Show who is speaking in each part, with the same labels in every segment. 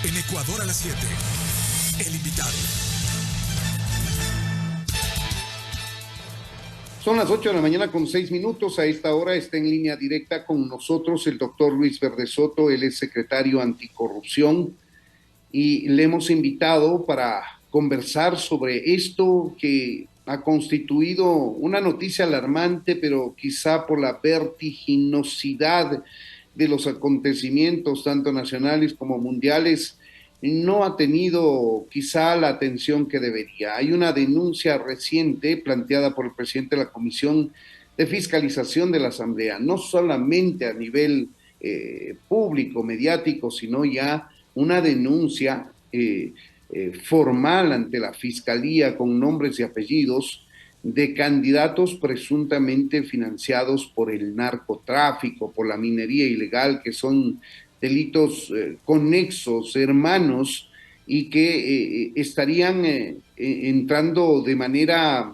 Speaker 1: En Ecuador a las 7. El invitado.
Speaker 2: Son las 8 de la mañana con 6 minutos. A esta hora está en línea directa con nosotros el doctor Luis Verdesoto. Él es secretario anticorrupción y le hemos invitado para conversar sobre esto que ha constituido una noticia alarmante, pero quizá por la vertiginosidad de los acontecimientos, tanto nacionales como mundiales, no ha tenido quizá la atención que debería. Hay una denuncia reciente planteada por el presidente de la Comisión de Fiscalización de la Asamblea, no solamente a nivel público, mediático, sino ya una denuncia formal ante la Fiscalía con nombres y apellidos de candidatos presuntamente financiados por el narcotráfico, por la minería ilegal, que son delitos conexos, hermanos, y que estarían entrando de manera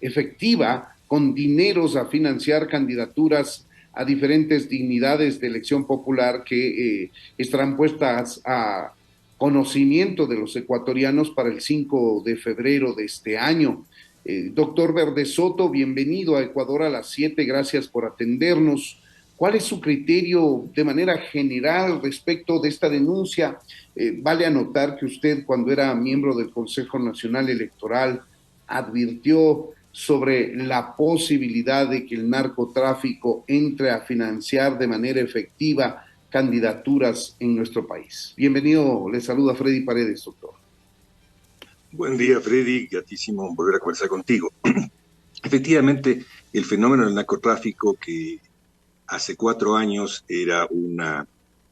Speaker 2: efectiva con dineros a financiar candidaturas a diferentes dignidades de elección popular que estarán puestas a conocimiento de los ecuatorianos para el 5 de febrero de este año. Doctor Verdesoto, bienvenido a Ecuador a las 7, gracias por atendernos. ¿Cuál es su criterio de manera general respecto de esta denuncia? Vale anotar que usted, cuando era miembro del Consejo Nacional Electoral, advirtió sobre la posibilidad de que el narcotráfico entre a financiar de manera efectiva candidaturas en nuestro país. Bienvenido, le saluda Freddy Paredes, doctor.
Speaker 3: Buen día, Freddy, gratísimo volver a conversar contigo. Efectivamente, el fenómeno del narcotráfico, que hace 4 años era una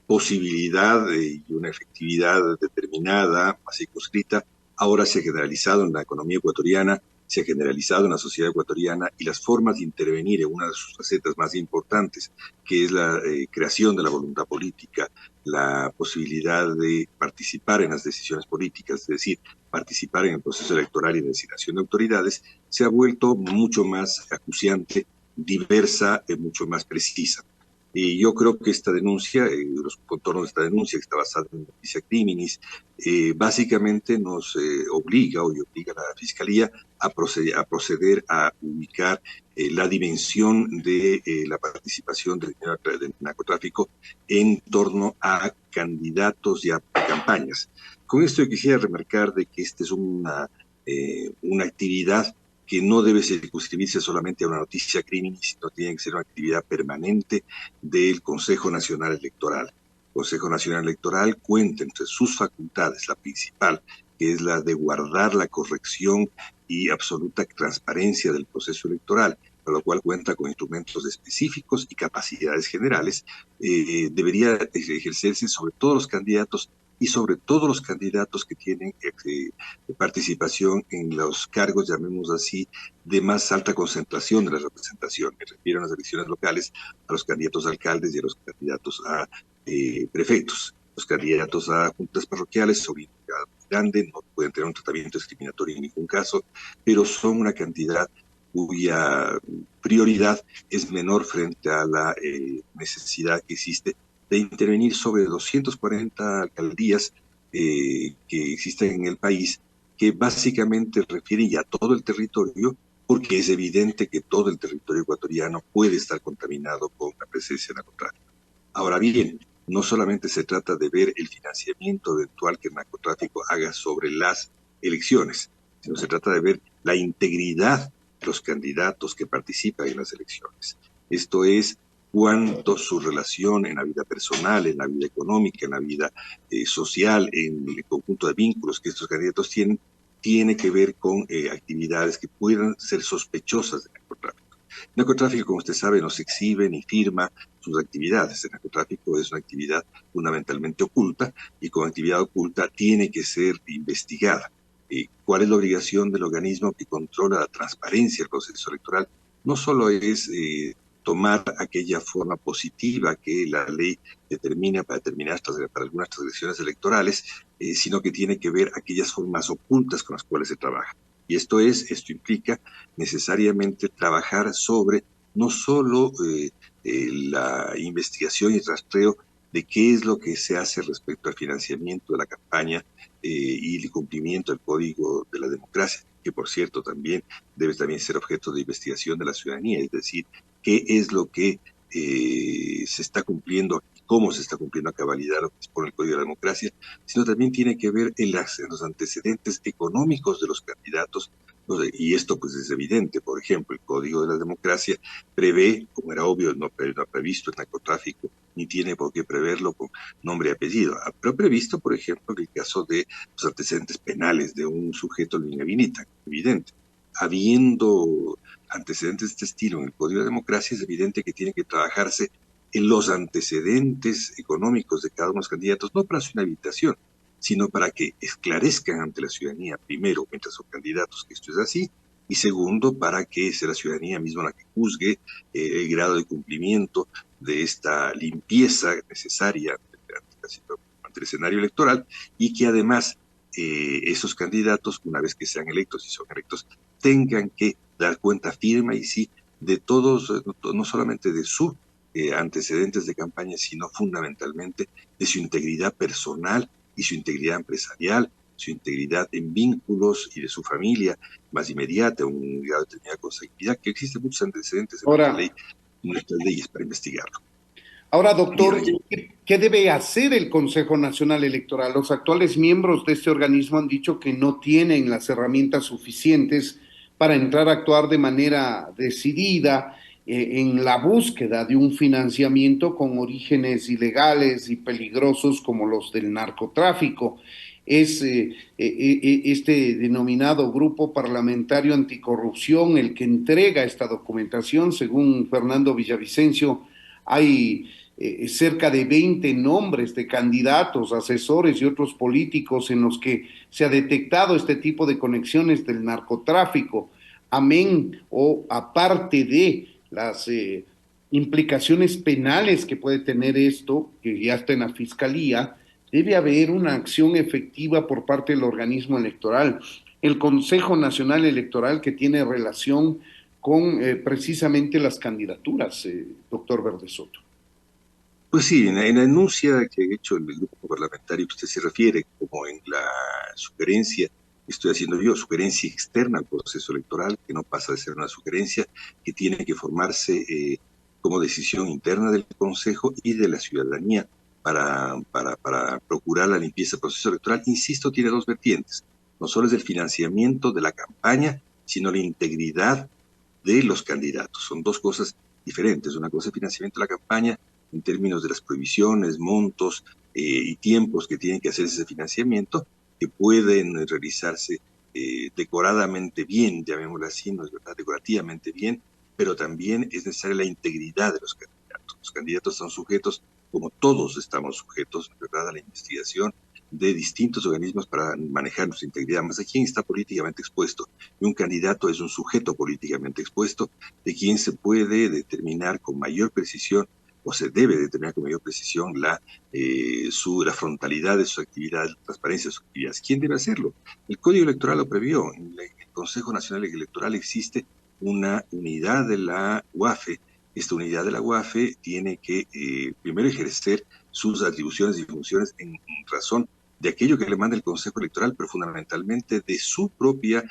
Speaker 3: posibilidad y una efectividad determinada, más circunscrita, ahora se ha generalizado en la economía ecuatoriana, se ha generalizado en la sociedad ecuatoriana, y las formas de intervenir en una de sus facetas más importantes, que es la creación de la voluntad política, la posibilidad de participar en las decisiones políticas, es decir, participar en el proceso electoral y de designación de autoridades, se ha vuelto mucho más acuciante, diversa, mucho más precisa. Y yo creo que esta denuncia, los contornos de esta denuncia, que está basada en noticia criminis, básicamente nos obliga a la Fiscalía a proceder a ubicar la dimensión de la participación del narcotráfico en torno a candidatos y a campañas. Con esto yo quisiera remarcar de que esta es una actividad que no debe circunscribirse solamente a una noticia criminis, sino tiene que ser una actividad permanente del Consejo Nacional Electoral. El Consejo Nacional Electoral cuenta entre sus facultades, la principal, que es la de guardar la corrección y absoluta transparencia del proceso electoral, para lo cual cuenta con instrumentos específicos y capacidades generales. Debería ejercerse sobre todos los candidatos y sobre todos los candidatos que tienen participación en los cargos, llamémoslos así, de más alta concentración de la representación. Me refiero a las elecciones locales, a los candidatos a alcaldes y a los candidatos a prefectos. Los candidatos a juntas parroquiales son grande, no pueden tener un tratamiento discriminatorio en ningún caso, pero son una cantidad cuya prioridad es menor frente a la necesidad que existe de intervenir sobre 240 alcaldías que existen en el país, que básicamente refieren ya a todo el territorio, porque es evidente que todo el territorio ecuatoriano puede estar contaminado con la presencia de narcotráfico. Ahora bien, no solamente se trata de ver el financiamiento eventual que el narcotráfico haga sobre las elecciones, sino se trata de ver la integridad de los candidatos que participan en las elecciones. Esto es, cuánto su relación en la vida personal, en la vida económica, en la vida social, en el conjunto de vínculos que estos candidatos tienen, tiene que ver con actividades que puedan ser sospechosas de narcotráfico. El narcotráfico, como usted sabe, no se exhibe ni firma sus actividades. El narcotráfico es una actividad fundamentalmente oculta, y como actividad oculta tiene que ser investigada. ¿Cuál es la obligación del organismo que controla la transparencia del proceso electoral? No solo es tomar aquella forma positiva que la ley determina para algunas transgresiones electorales, sino que tiene que ver aquellas formas ocultas con las cuales se trabaja. Y esto implica necesariamente trabajar sobre no solo la investigación y rastreo de qué es lo que se hace respecto al financiamiento de la campaña y el cumplimiento del Código de la Democracia, que por cierto también debe también ser objeto de investigación de la ciudadanía, es decir, qué es lo que se está cumpliendo y cómo se está cumpliendo a cabalidad lo que dispone el Código de la Democracia, sino también tiene que ver en los antecedentes económicos de los candidatos. Y esto pues es evidente. Por ejemplo, el Código de la Democracia prevé, como era obvio, no ha previsto el narcotráfico, ni tiene por qué preverlo con nombre y apellido. Pero ha previsto, por ejemplo, el caso de los antecedentes penales de un sujeto lineavinita, evidente. Habiendo antecedentes de este estilo en el Código de la Democracia, es evidente que tiene que trabajarse en los antecedentes económicos de cada uno de los candidatos, no para su inhabilitación, sino para que esclarezcan ante la ciudadanía, primero, mientras son candidatos, que esto es así, y segundo, para que sea la ciudadanía misma la que juzgue el grado de cumplimiento de esta limpieza necesaria ante el escenario electoral, y que además esos candidatos, una vez que sean electos y son electos, tengan que dar cuenta firme y sí de todos, no solamente de sus antecedentes de campaña, sino fundamentalmente de su integridad personal y su integridad empresarial, su integridad en vínculos y de su familia más inmediata, un grado determinada consanguinidad, que existen muchos antecedentes en nuestras leyes para investigarlo.
Speaker 2: Ahora, doctor, ¿qué debe hacer el Consejo Nacional Electoral? Los actuales miembros de este organismo han dicho que no tienen las herramientas suficientes para entrar a actuar de manera decidida en la búsqueda de un financiamiento con orígenes ilegales y peligrosos como los del narcotráfico. Es este denominado Grupo Parlamentario Anticorrupción el que entrega esta documentación. Según Fernando Villavicencio, hay cerca de 20 nombres de candidatos, asesores y otros políticos en los que se ha detectado este tipo de conexiones del narcotráfico, amén o aparte de las implicaciones penales que puede tener esto, que ya está en la fiscalía. Debe haber una acción efectiva por parte del organismo electoral. El Consejo Nacional Electoral, que tiene relación con precisamente las candidaturas, doctor Verdesoto.
Speaker 3: Pues sí, en la denuncia que ha hecho el grupo parlamentario que usted se refiere, como en la sugerencia que estoy haciendo yo, sugerencia externa al proceso electoral, que no pasa de ser una sugerencia, que tiene que formarse como decisión interna del Consejo y de la ciudadanía para procurar la limpieza del proceso electoral. Insisto, tiene dos vertientes. No solo es el financiamiento de la campaña, sino la integridad de los candidatos. Son dos cosas diferentes. Una cosa es el financiamiento de la campaña en términos de las prohibiciones, montos y tiempos que tienen que hacer ese financiamiento, que pueden realizarse decoradamente bien, llamémoslo así, ¿no es verdad?, decorativamente bien, pero también es necesaria la integridad de los candidatos. Los candidatos están sujetos, como todos estamos sujetos, ¿verdad?, a la investigación de distintos organismos para manejar nuestra integridad, más de quién está políticamente expuesto. Y un candidato es un sujeto políticamente expuesto, de quien se puede determinar con mayor precisión o se debe determinar con mayor precisión la frontalidad de sus actividades, la transparencia de sus actividades. ¿Quién debe hacerlo? El Código Electoral lo previó. En el Consejo Nacional Electoral existe una unidad de la UAFE. Esta unidad de la UAFE tiene que primero ejercer sus atribuciones y funciones en razón de aquello que le manda el Consejo Electoral, pero fundamentalmente de su propia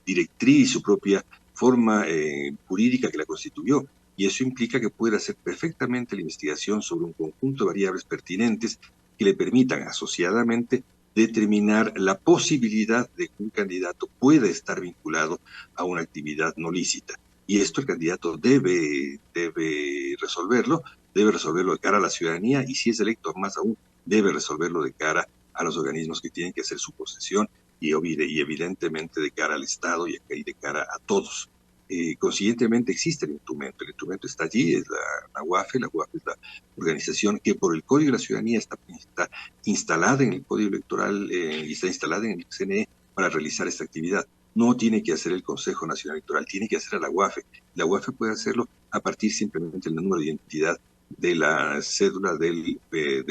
Speaker 3: directriz, su propia forma jurídica que la constituyó. Y eso implica que pueda hacer perfectamente la investigación sobre un conjunto de variables pertinentes que le permitan asociadamente determinar la posibilidad de que un candidato pueda estar vinculado a una actividad no lícita. Y esto el candidato debe resolverlo de cara a la ciudadanía y si es electo más aún, debe resolverlo de cara a los organismos que tienen que hacer su posesión y evidentemente de cara al Estado y de cara a todos. Consiguientemente existe el instrumento está allí, es la UAFE es la organización que por el Código de la Ciudadanía está instalada en el Código Electoral y está instalada en el CNE para realizar esta actividad. No tiene que hacer el Consejo Nacional Electoral, tiene que hacer a la UAFE. La UAFE puede hacerlo a partir simplemente del número de identidad de la cédula del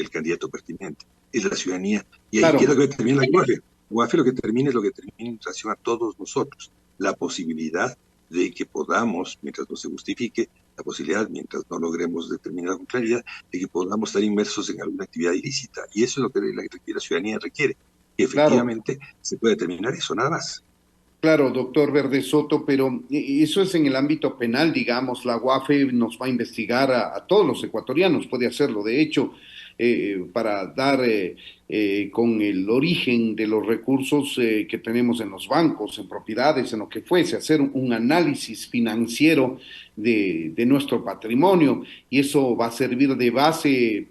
Speaker 3: candidato pertinente. Es la ciudadanía. Y ahí queda lo que determina la UAFE. La UAFE lo que termina es lo que termina en relación a todos nosotros. La posibilidad de que podamos, mientras no se justifique, la posibilidad, mientras no logremos determinar con claridad, de que podamos estar inmersos en alguna actividad ilícita. Y eso es lo que la ciudadanía requiere, que
Speaker 2: Claro,
Speaker 3: efectivamente se pueda determinar eso, nada más.
Speaker 2: claro, doctor Verde Soto, pero eso es en el ámbito penal, digamos. La UAFE nos va a investigar a todos los ecuatorianos, puede hacerlo. De hecho, para dar con el origen de los recursos que tenemos en los bancos, en propiedades, en lo que fuese, hacer un análisis financiero de nuestro patrimonio. Y eso va a servir de base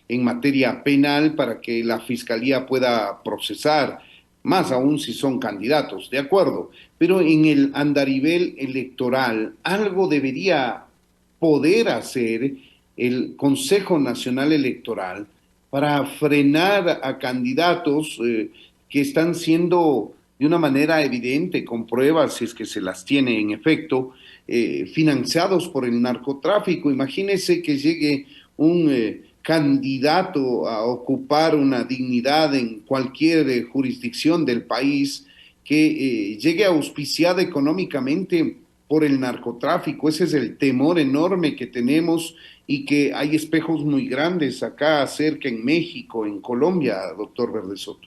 Speaker 2: en materia penal para que la fiscalía pueda procesar más aún si son candidatos, de acuerdo, pero en el andarivel electoral algo debería poder hacer el Consejo Nacional Electoral para frenar a candidatos que están siendo de una manera evidente, con pruebas, si es que se las tiene en efecto, financiados por el narcotráfico. Imagínese que llegue un candidato a ocupar una dignidad en cualquier jurisdicción del país que llegue auspiciada económicamente por el narcotráfico. Ese es el temor enorme que tenemos y que hay espejos muy grandes acá cerca en México, en Colombia, doctor Verde Soto.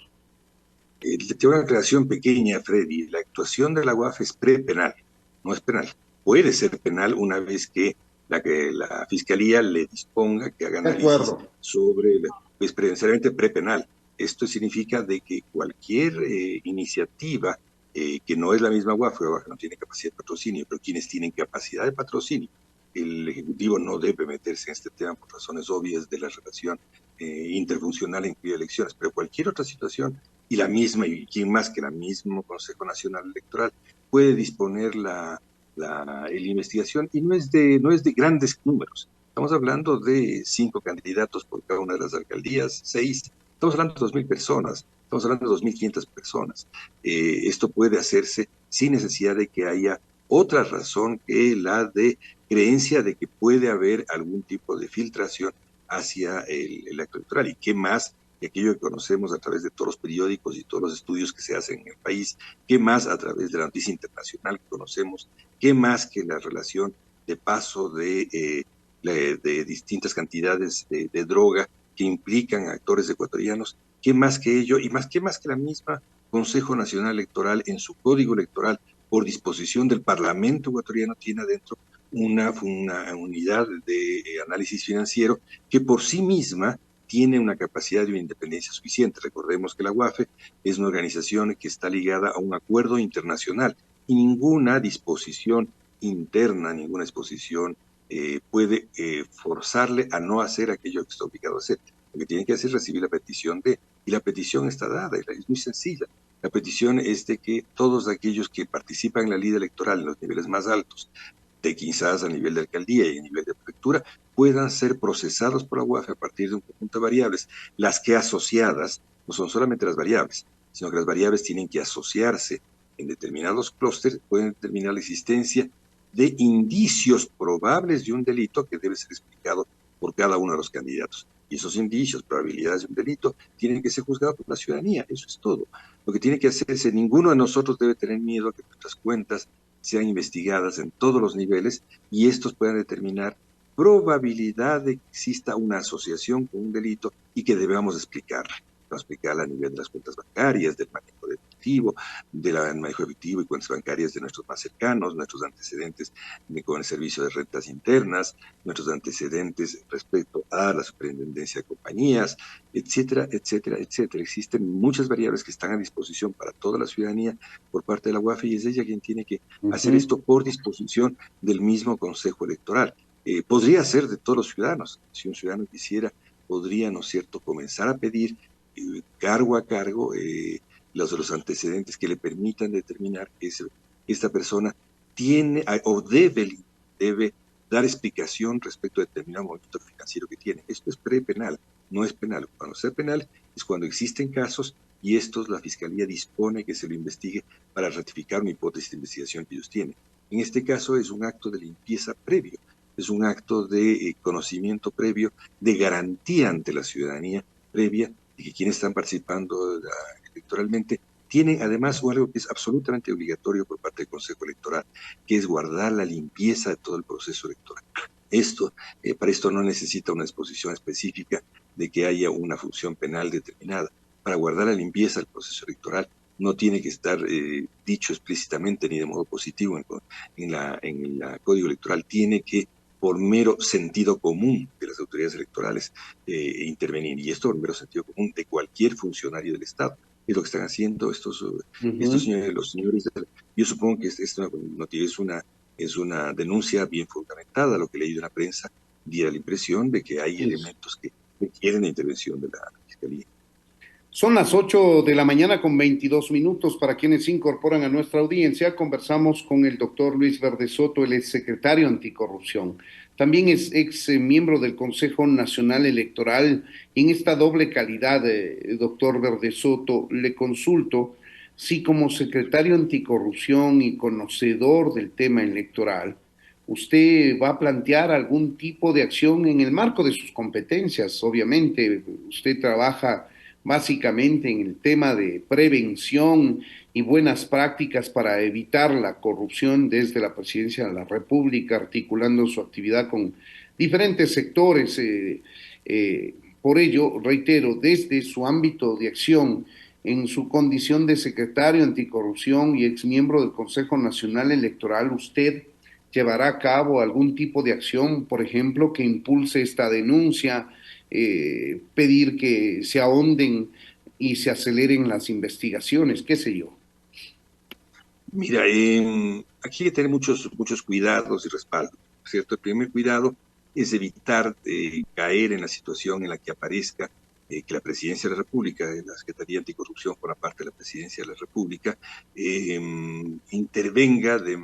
Speaker 3: Tengo una aclaración pequeña, Freddy. La actuación de la UAF es prepenal, no es penal. Puede ser penal una vez que la fiscalía le disponga que haga
Speaker 2: De
Speaker 3: análisis
Speaker 2: acuerdo.
Speaker 3: sobre, pues preferencialmente prepenal. Esto significa de que cualquier iniciativa que no es la misma UAF, la UAF no tiene capacidad de patrocinio, pero quienes tienen capacidad de patrocinio, el Ejecutivo no debe meterse en este tema por razones obvias de la relación interfuncional en elecciones, pero cualquier otra situación y la misma, y quién más que el mismo Consejo Nacional Electoral puede disponer la investigación, y no es de grandes números. Estamos hablando de 5 candidatos por cada una de las alcaldías, 6. Estamos hablando de 2.000 personas, estamos hablando de 2.500 personas. Esto puede hacerse sin necesidad de que haya otra razón que la de creencia de que puede haber algún tipo de filtración hacia el acto electoral. ¿Y qué más que aquello que conocemos a través de todos los periódicos y todos los estudios que se hacen en el país? ¿Qué más a través de la noticia internacional que conocemos? ¿Qué más que la relación de paso de distintas cantidades de droga que implican a actores ecuatorianos? ¿Qué más que ello? Y más, ¿qué más que la misma Consejo Nacional Electoral en su código electoral, por disposición del Parlamento ecuatoriano, tiene adentro una unidad de análisis financiero que por sí misma tiene una capacidad de una independencia suficiente? Recordemos que la UAFE es una organización que está ligada a un acuerdo internacional y ninguna disposición interna, ninguna disposición puede forzarle a no hacer aquello que está obligado a hacer. Lo que tiene que hacer es recibir la petición y la petición está dada, es muy sencilla. La petición es de que todos aquellos que participan en la ley electoral en los niveles más altos, de quizás a nivel de alcaldía y a nivel de prefectura, puedan ser procesados por la UAF a partir de un conjunto de variables, las que asociadas no son solamente las variables, sino que las variables tienen que asociarse en determinados clústeres, pueden determinar la existencia de indicios probables de un delito que debe ser explicado por cada uno de los candidatos. Y esos indicios, probabilidades de un delito, tienen que ser juzgados por la ciudadanía. Eso es todo. Lo que tiene que hacerse, ninguno de nosotros debe tener miedo a que nuestras cuentas sean investigadas en todos los niveles y estos puedan determinar probabilidad de que exista una asociación con un delito y que debamos explicarla. Vamos a explicarla a nivel de las cuentas bancarias, del manejo de efectivo, del manejo efectivo y cuentas bancarias de nuestros más cercanos, nuestros antecedentes con el servicio de rentas internas, nuestros antecedentes respecto a la superintendencia de compañías, etcétera, etcétera, etcétera. Existen muchas variables que están a disposición para toda la ciudadanía por parte de la UAFE y es ella quien tiene que hacer
Speaker 2: Ujú.
Speaker 3: esto por disposición del mismo Consejo Electoral. Podría ser de todos los ciudadanos. Si un ciudadano quisiera, podría, ¿no es cierto?, comenzar a pedir cargo a cargo los antecedentes que le permitan determinar que esta persona tiene o debe dar explicación respecto a determinado movimiento financiero que tiene. Esto es prepenal, no es penal. Cuando sea penal es cuando existen casos y estos la Fiscalía dispone que se lo investigue para ratificar una hipótesis de investigación que ellos tienen. En este caso es un acto de limpieza previo, es un acto de conocimiento previo, de garantía ante la ciudadanía previa de que quienes están participando electoralmente tienen además algo que es absolutamente obligatorio por parte del Consejo Electoral, que es guardar la limpieza de todo el proceso electoral. Para esto no necesita una disposición específica de que haya una función penal determinada. Para guardar la limpieza del proceso electoral no tiene que estar dicho explícitamente ni de modo positivo en la Código Electoral, tiene que, por mero sentido común de las autoridades electorales, intervenir. Y esto por mero sentido común de cualquier funcionario del Estado. Es lo que están haciendo estos señores, los señores. Yo supongo que es una denuncia bien fundamentada. Lo que he leído en la prensa diera la impresión de que hay elementos que requieren la intervención de la Fiscalía.
Speaker 2: Son las 8 de la mañana con 22 minutos. Para quienes se incorporan a nuestra audiencia, conversamos con el doctor Luis Verdesoto, el ex secretario anticorrupción. También es ex miembro del Consejo Nacional Electoral. En esta doble calidad, doctor Verdesoto, le consulto si como secretario anticorrupción y conocedor del tema electoral, usted va a plantear algún tipo de acción en el marco de sus competencias. Obviamente, usted trabaja básicamente en el tema de prevención y buenas prácticas para evitar la corrupción desde la Presidencia de la República, articulando su actividad con diferentes sectores. Por ello, reitero, desde su ámbito de acción, en su condición de secretario anticorrupción y exmiembro del Consejo Nacional Electoral, ¿usted llevará a cabo algún tipo de acción, por ejemplo, que impulse esta denuncia, pedir que se ahonden y se aceleren las investigaciones, qué sé yo?
Speaker 3: Mira, aquí hay que tener muchos cuidados y respaldos, ¿cierto? El primer cuidado es evitar caer en la situación en la que aparezca que la Presidencia de la República, la Secretaría Anticorrupción por la parte de la Presidencia de la República, intervenga de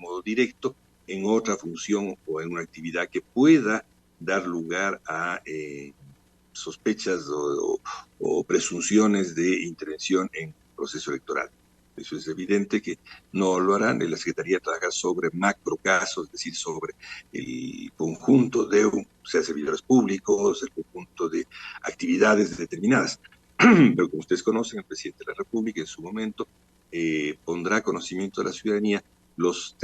Speaker 3: modo directo en otra función o en una actividad que pueda dar lugar a sospechas o presunciones de intervención en el proceso electoral. Eso es evidente que no lo harán. La Secretaría trabaja sobre macro casos, es decir, sobre el conjunto de, servidores públicos, el conjunto de actividades determinadas. Pero como ustedes conocen, el presidente de la República en su momento pondrá a conocimiento de la ciudadanía los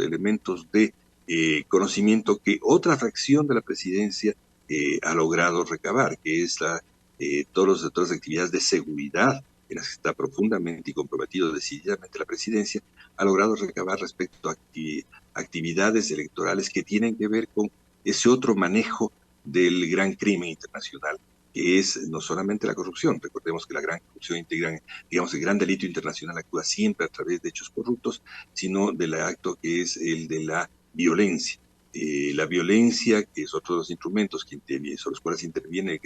Speaker 3: elementos de conocimiento que otra fracción de la presidencia ha logrado recabar, que es todas las actividades de seguridad en las que está profundamente y comprometido decididamente la presidencia, ha logrado recabar respecto a actividades electorales que tienen que ver con ese otro manejo del gran crimen internacional, que es no solamente la corrupción. Recordemos que la gran corrupción integral, digamos, el gran delito internacional actúa siempre a través de hechos corruptos, sino del acto que es el de la violencia. La violencia, que es otro de los instrumentos sobre los cuales interviene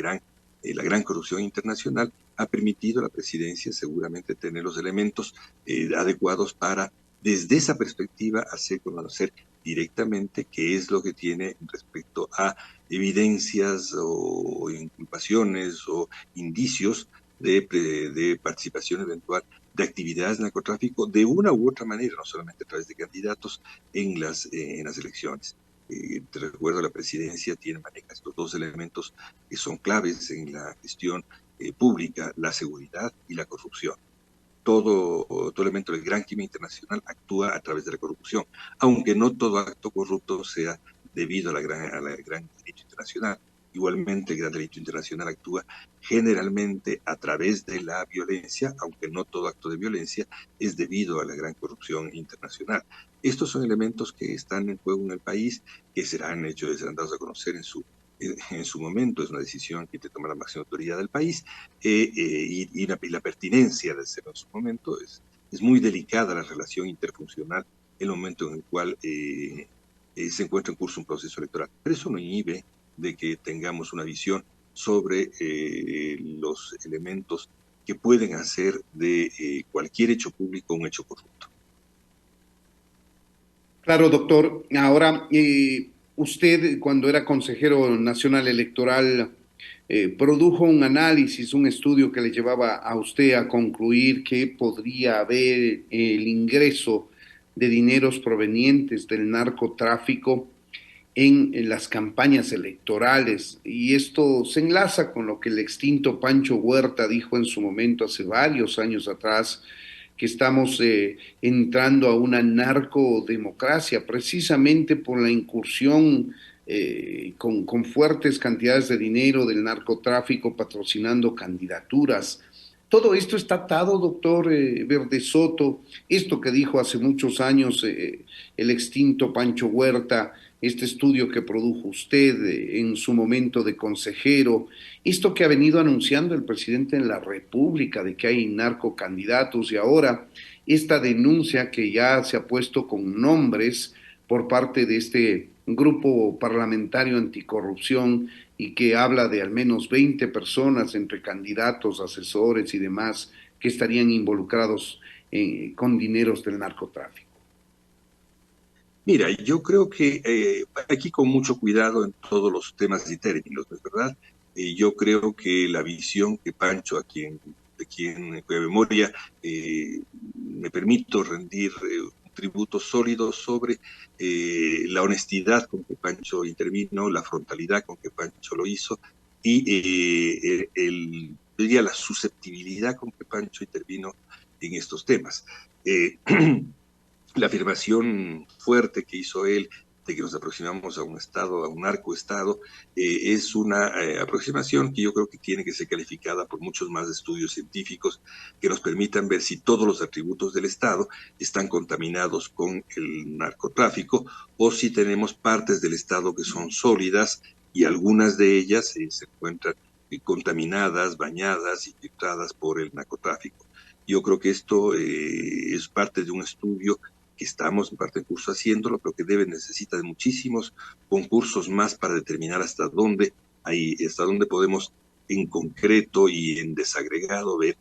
Speaker 3: la gran corrupción internacional, ha permitido a la presidencia seguramente tener los elementos adecuados para, desde esa perspectiva, hacer conocer directamente qué es lo que tiene respecto a evidencias o inculpaciones o indicios de participación eventual de actividades de narcotráfico de una u otra manera, no solamente a través de candidatos en las elecciones. Te recuerdo, la presidencia maneja estos dos elementos que son claves en la gestión pública, la seguridad y la corrupción. Todo elemento del gran crimen internacional actúa a través de la corrupción, aunque no todo acto corrupto sea debido a la gran derecho internacional. Igualmente, el gran derecho internacional actúa generalmente a través de la violencia, aunque no todo acto de violencia es debido a la gran corrupción internacional. Estos son elementos que están en juego en el país, que serán dados a conocer en su momento. Es una decisión que te toma la máxima autoridad del país, y la pertinencia de hacerlo en su momento. Es muy delicada la relación interfuncional en el momento en el cual se encuentra en curso un proceso electoral. Pero eso no inhibe de que tengamos una visión sobre los elementos que pueden hacer de cualquier hecho público un hecho corrupto.
Speaker 2: Claro, doctor. Ahora, usted cuando era consejero nacional electoral, produjo un análisis, un estudio que le llevaba a usted a concluir que podría haber el ingreso de dineros provenientes del narcotráfico en las campañas electorales. Y esto se enlaza con lo que el extinto Pancho Huerta dijo en su momento hace varios años atrás, que estamos entrando a una narcodemocracia, precisamente por la incursión con fuertes cantidades de dinero del narcotráfico patrocinando candidaturas. Todo esto está atado, doctor Verde Soto, esto que dijo hace muchos años el extinto Pancho Huerta, este estudio que produjo usted en su momento de consejero, esto que ha venido anunciando el presidente de la República de que hay narcocandidatos y ahora esta denuncia que ya se ha puesto con nombres por parte de este grupo parlamentario anticorrupción y que habla de al menos 20 personas entre candidatos, asesores y demás que estarían involucrados con dineros del narcotráfico.
Speaker 3: Mira, yo creo que aquí con mucho cuidado en todos los temas y términos, ¿no es verdad? Yo creo que la visión que Pancho, de quien cuya memoria me permito rendir un tributo sólido sobre la honestidad con que Pancho intervino, la frontalidad con que Pancho lo hizo y diría la susceptibilidad con que Pancho intervino en estos temas. La afirmación fuerte que hizo él de que nos aproximamos a un Estado, a un narcoestado, es una aproximación que yo creo que tiene que ser calificada por muchos más estudios científicos que nos permitan ver si todos los atributos del Estado están contaminados con el narcotráfico o si tenemos partes del Estado que son sólidas y algunas de ellas se encuentran contaminadas, bañadas, infiltradas por el narcotráfico. Yo creo que esto es parte de un estudio que estamos en parte en curso haciéndolo, pero que necesita de muchísimos concursos más para determinar hasta dónde podemos en concreto y en desagregado ver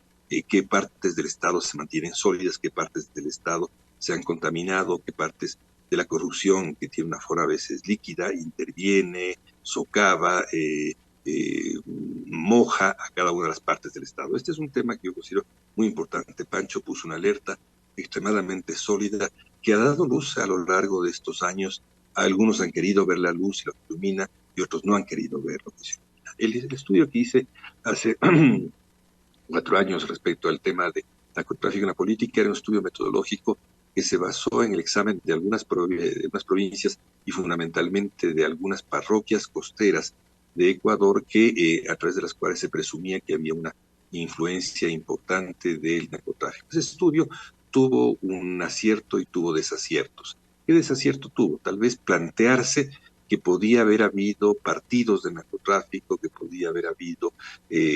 Speaker 3: qué partes del Estado se mantienen sólidas, qué partes del Estado se han contaminado, qué partes de la corrupción, que tiene una forma a veces líquida, interviene, socava, moja a cada una de las partes del Estado. Este es un tema que yo considero muy importante. Pancho puso una alerta extremadamente sólida que ha dado luz a lo largo de estos años. Algunos han querido ver la luz y lo que ilumina y otros no han querido ver lo que se ilumina. El estudio que hice hace 4 años respecto al tema de narcotráfico en la política era un estudio metodológico que se basó en el examen de algunas provincias y fundamentalmente de algunas parroquias costeras de Ecuador a través de las cuales se presumía que había una influencia importante del narcotráfico. Ese estudio tuvo un acierto y tuvo desaciertos. ¿Qué desacierto tuvo? Tal vez plantearse que podía haber habido partidos de narcotráfico, que podía haber habido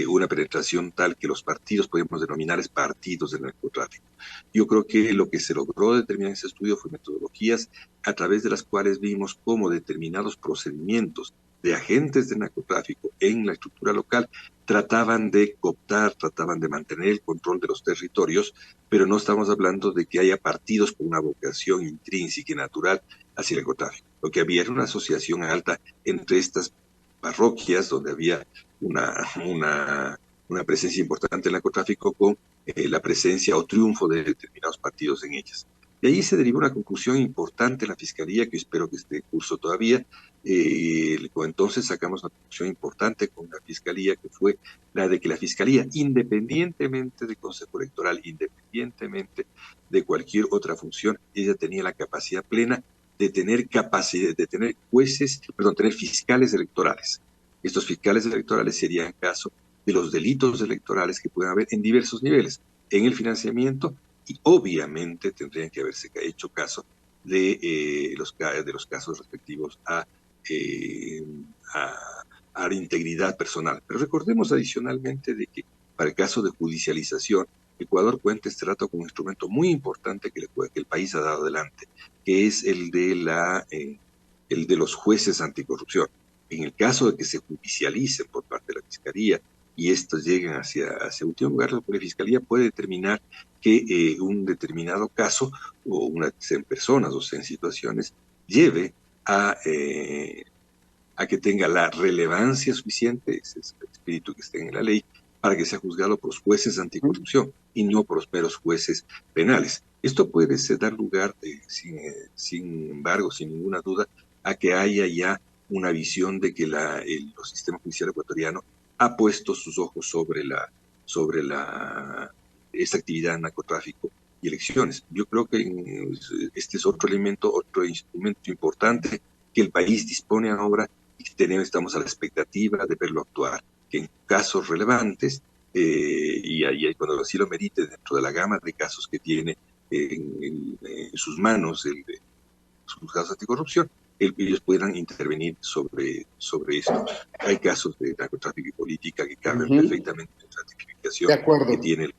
Speaker 3: una penetración tal que los partidos podríamos denominar partidos de narcotráfico. Yo creo que lo que se logró determinar en ese estudio fue metodologías a través de las cuales vimos cómo determinados procedimientos de agentes de narcotráfico en la estructura local trataban de cooptar, trataban de mantener el control de los territorios, pero no estamos hablando de que haya partidos con una vocación intrínseca y natural hacia el narcotráfico. Lo que había era una asociación alta entre estas parroquias donde había una presencia importante del narcotráfico con la presencia o triunfo de determinados partidos en ellas. De ahí se derivó una conclusión importante en la Fiscalía, que espero que esté en curso todavía. Entonces sacamos una conclusión importante con la Fiscalía, que fue la de que la Fiscalía, independientemente del Consejo Electoral, independientemente de cualquier otra función, ella tenía la capacidad plena de tener tener fiscales electorales. Estos fiscales electorales serían caso de los delitos electorales que pueden haber en diversos niveles, en el financiamiento, y obviamente tendrían que haberse hecho caso de los casos respectivos a la integridad personal. Pero recordemos adicionalmente de que para el caso de judicialización, Ecuador cuenta este rato con un instrumento muy importante que el país ha dado adelante, que es el de los jueces anticorrupción. En el caso de que se judicialicen por parte de la Fiscalía y estos lleguen hacia último lugar, la Fiscalía puede determinar que un determinado caso, o en personas o en situaciones, lleve a que tenga la relevancia suficiente, ese es el espíritu que esté en la ley, para que sea juzgado por los jueces anticorrupción y no por los meros jueces penales. Esto puede dar lugar, sin embargo, sin ninguna duda, a que haya ya una visión de que el sistema judicial ecuatoriano ha puesto sus ojos sobre esta actividad de narcotráfico y elecciones. Yo creo que este es otro elemento, otro instrumento importante que el país dispone ahora y que estamos a la expectativa de verlo actuar, que en casos relevantes, y ahí cuando así lo merite, dentro de la gama de casos que tiene en sus manos sus casos anticorrupción, ellos pudieran intervenir sobre esto. Hay casos de narcotráfico y política que caben perfectamente en la tipificación que tiene el...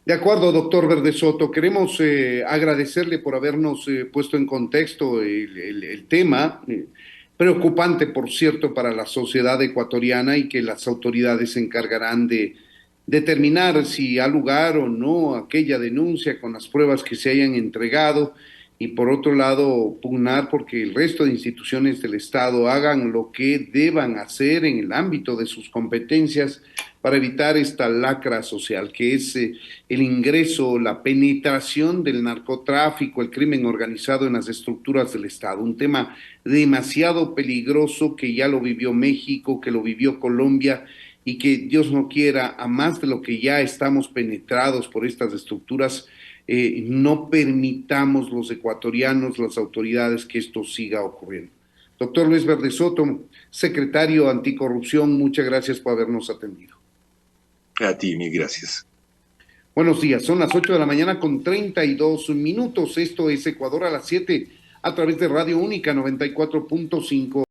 Speaker 2: De acuerdo, doctor Verdesoto. Queremos agradecerle por habernos puesto en contexto el tema, preocupante, por cierto, para la sociedad ecuatoriana, y que las autoridades se encargarán de determinar si ha lugar o no aquella denuncia con las pruebas que se hayan entregado, y por otro lado pugnar porque el resto de instituciones del Estado hagan lo que deban hacer en el ámbito de sus competencias para evitar esta lacra social que es el ingreso, la penetración del narcotráfico, el crimen organizado en las estructuras del Estado. Un tema demasiado peligroso que ya lo vivió México, que lo vivió Colombia, y que Dios no quiera, a más de lo que ya estamos penetrados por estas estructuras, no permitamos los ecuatorianos, las autoridades, que esto siga ocurriendo. Doctor Luis Verdesoto, secretario Anticorrupción, muchas gracias por habernos atendido.
Speaker 3: A ti, mil gracias.
Speaker 2: Buenos días, son las 8 de la mañana con 32 minutos. Esto es Ecuador a las 7 a través de Radio Única 94.5.